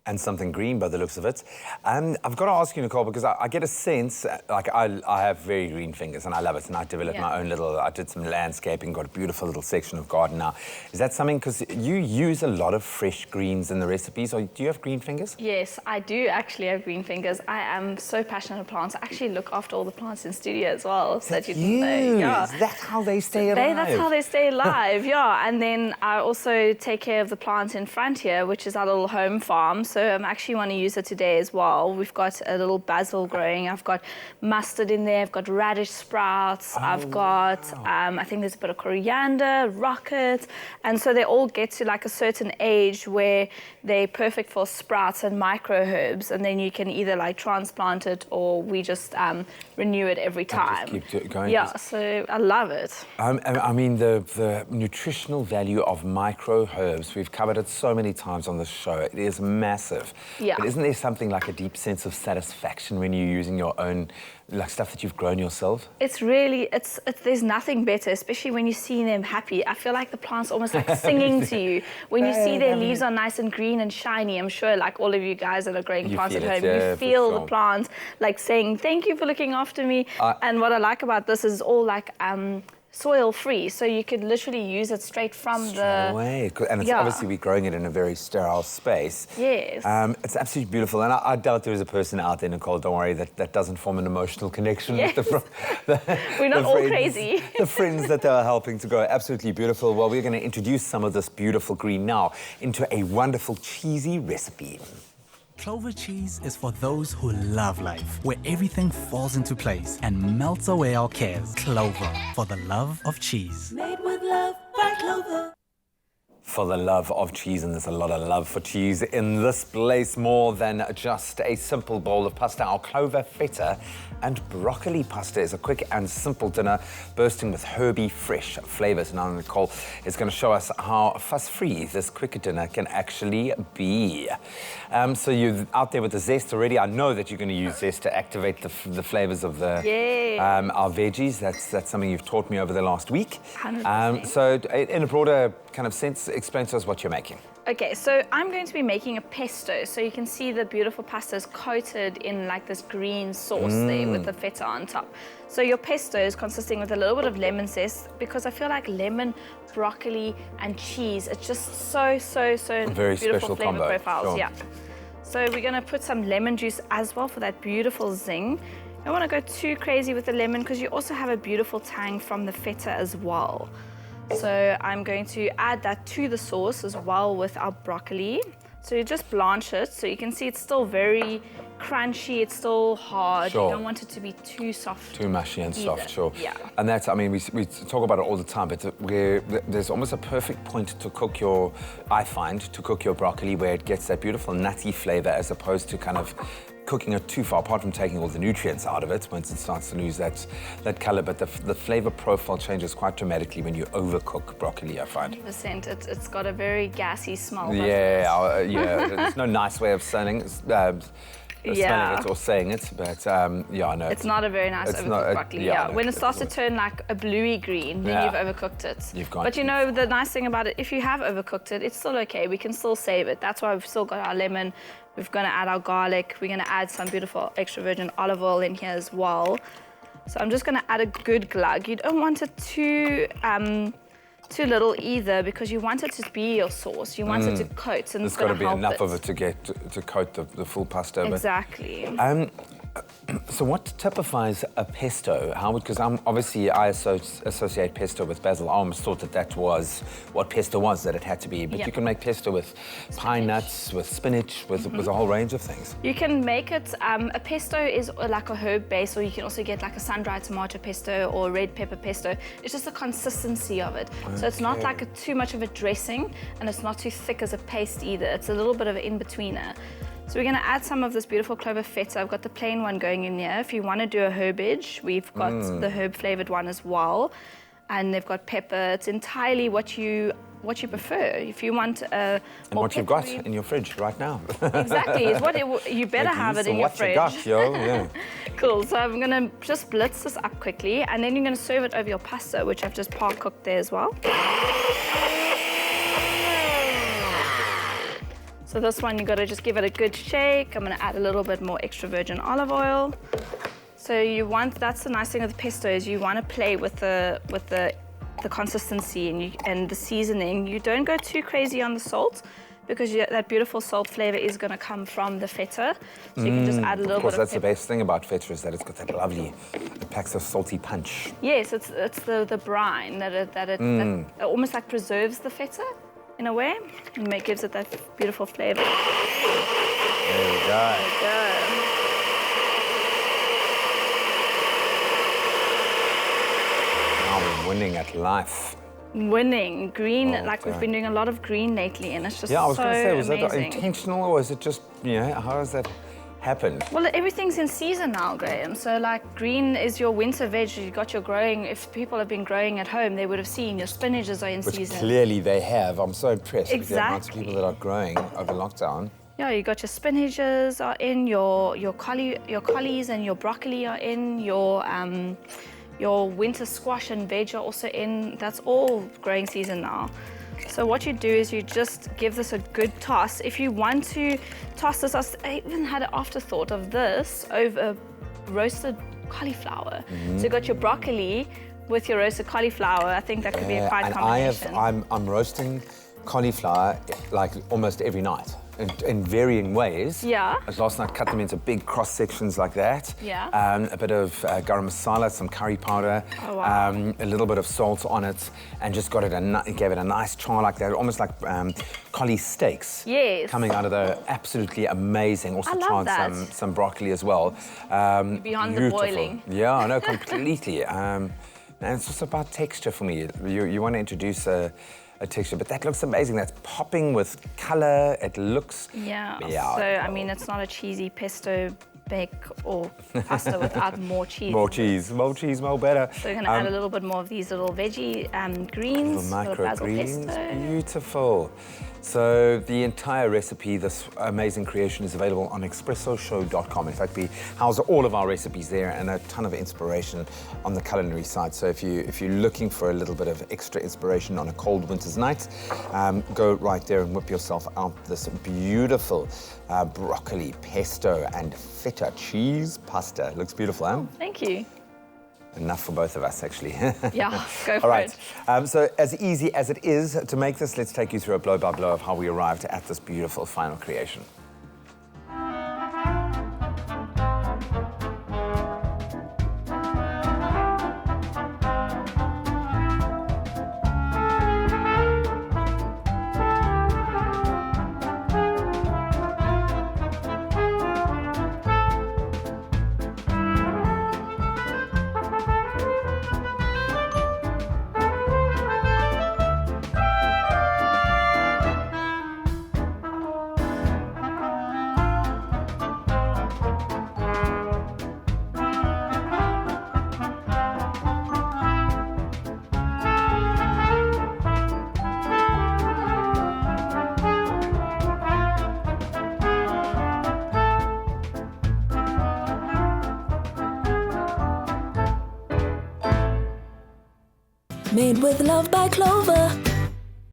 and something green by the looks of it. I've got to ask you, Nicole, because I get a sense, like I have very green fingers and I love it, and I developed my own little, I did some landscaping, got a beautiful little section of garden now. Is that something, because you use a lot of fresh greens in the recipes, or do you have green fingers? Yes, I do actually have green fingers. I am so passionate about plants. I actually look after all the plants in studio as well, so that you can say, yeah. Is that how they stay alive? That's how they stay alive, yeah. And then I also take care of the plants in front here, which is our little home farm. So I actually want to use it today as well. We've got a little basil growing. I've got mustard in there. I've got radish sprouts. I've got, I think there's a bit of coriander, rocket. And so they all get to like a certain age where they're perfect for sprouts and micro herbs. And then you can either like transplant it, or we just renew it every time. Just keep going. Yeah, so I love it. I mean, the nutritional value of micro herbs, we've covered it so many times on this show. It is massive. Yeah. But isn't there something like a deep sense of satisfaction when you're using your own, like stuff that you've grown yourself? It's really, there's nothing better, especially when you see them happy. I feel like the plant's almost like singing to you. When you see their leaves are nice and green and shiny, I'm sure like all of you guys that are growing plants at home, you feel the plant like saying, thank you for looking after me. And what I like about this is all like soil free, so you could literally use it straight from the away. And it's obviously we're growing it in a very sterile space. Yes. It's absolutely beautiful, and I doubt there is a person out there, Nicole, don't worry, that doesn't form an emotional connection with we're not all crazy. The friends that they're helping to grow. Absolutely beautiful. Well, we're going to introduce some of this beautiful green now into a wonderful cheesy recipe. Clover cheese is for those who love life, where everything falls into place and melts away our cares. Clover, for the love of cheese. Made with love by Clover. For the love of cheese, and there's a lot of love for cheese in this place, more than just a simple bowl of pasta. Our Clover Feta and Broccoli pasta is a quick and simple dinner bursting with herby, fresh flavours. Now, Nicole is going to show us how fuss-free this quick dinner can actually be. So you're out there with the zest already. I know that you're going to use zest to activate the flavours of the our veggies. That's something you've taught me over the last week. 100%. So in a broader kind of sense, explain to us what you're making. Okay, so I'm going to be making a pesto. So you can see the beautiful pasta is coated in like this green sauce there with the feta on top. So your pesto is consisting with a little bit of lemon zest, because I feel like lemon, broccoli and cheese, it's just so very beautiful special flavor combo. profiles. Sure. Yeah. So we're going to put some lemon juice as well for that beautiful zing. I don't want to go too crazy with the lemon, because you also have a beautiful tang from the feta as well. So I'm going to add that to the sauce as well with our broccoli. So you just blanch it, so you can see it's still very crunchy, it's still hard. Sure. You don't want it to be too soft. Too mushy and soft, sure. Yeah. And that's, I mean, we talk about it all the time, but there's almost a perfect point to cook your, I find, to cook your broccoli, where it gets that beautiful nutty flavour, as opposed to kind of cooking it too far, apart from taking all the nutrients out of it once it starts to lose that colour. But the flavour profile changes quite dramatically when you overcook broccoli, I find. 100%. It's got a very gassy smell. Yeah, there's no nice way of smelling it or saying it, but yeah, I know. It's not a very nice overcooked broccoli. When it starts to turn like a bluey green, then you've overcooked it. But you know, the nice thing about it, if you have overcooked it, it's still okay. We can still save it. That's why we've still got our lemon. We're going to add our garlic. We're going to add some beautiful extra virgin olive oil in here as well. So I'm just going to add a good glug. You don't want it too little either, because you want it to be your sauce. You want it to coat, and there's got to be enough of it to coat the full pasta. Exactly. So what typifies a pesto? Because obviously I associate pesto with basil. I almost thought that was what pesto was, that it had to be. But you can make pesto with pine nuts, with spinach, with a whole range of things. You can make it, a pesto is like a herb base, or you can also get like a sun-dried tomato pesto or red pepper pesto. It's just the consistency of it. Okay. So it's not like too much of a dressing, and it's not too thick as a paste either. It's a little bit of an in-betweener. So we're going to add some of this beautiful Clover Feta. I've got the plain one going in here. If you want to do a herbage, we've got the herb-flavoured one as well. And they've got pepper. It's entirely what you prefer. If you want and what you've got in your fridge right now. Exactly. You better have it in your fridge. What you got, yo. Yeah. Cool. So I'm going to just blitz this up quickly, and then you're going to serve it over your pasta, which I've just par-cooked there as well. So this one, you got to just give it a good shake. I'm going to add a little bit more extra virgin olive oil. So you want, that's the nice thing with the pesto, is you want to play with the consistency and the seasoning. You don't go too crazy on the salt, because that beautiful salt flavor is going to come from the feta. So you can just add a little bit of course, that's the pepper. best thing about feta, is that it's got that lovely, it packs a salty punch. Yes, it's the brine that almost like preserves the feta in a way, and gives it that beautiful flavor. There we go. There we go. Now we're winning at life. Winning green, like Okay. we've been doing a lot of green lately, and it's just Yeah, I was so going to say, was that amazing. intentional, or is it just, how does that happen? Well, everything's in season now, Graham. So, like, green is your winter veg. You got your growing. If people have been growing at home, they would have seen your spinaches are in Which season. clearly they have. I'm so impressed with the amount of Exactly. people that are growing over lockdown. Yeah, you got your spinaches are in, your collies and your broccoli are in, your winter squash and veg are also in. That's all growing season now. So what you do is you just give this a good toss. If you want to toss this, I even had an afterthought of this over roasted cauliflower. So you got your broccoli with your roasted cauliflower. I think that could be a quite and combination. I'm roasting cauliflower like almost every night in varying ways. Yeah. Last night, cut them into big cross sections like that. Yeah. A bit of garam masala, some curry powder, Oh, wow. a little bit of salt on it, and just got it gave it a nice char like that, almost like collie steaks. Yes. Coming out of there, absolutely amazing. Also I love charred that. some broccoli as well. Beyond the Beautiful. boiling. Yeah, I know, completely. And it's just about texture for me. You want to introduce a texture, but that looks amazing. That's popping with color. It looks... Yeah. Yeah. So, I mean, it's not a cheesy pesto bake or pasta without more cheese. More cheese, more better. So we're going to add a little bit more of these little veggie greens, Little little basil microgreens, pesto. beautiful. So the entire recipe, this amazing creation, is available on expressoshow.com. In fact, we house all of our recipes there and a ton of inspiration on the culinary side. So if you're looking for a little bit of extra inspiration on a cold winter's night, go right there and whip yourself out this beautiful broccoli, pesto and feta cheese pasta. Looks beautiful, huh? Thank you. Enough for both of us, actually. Yeah, go All for right. it. So as easy as it is to make this, let's take you through a blow-by-blow of how we arrived at this beautiful final creation. Made with love by Clover.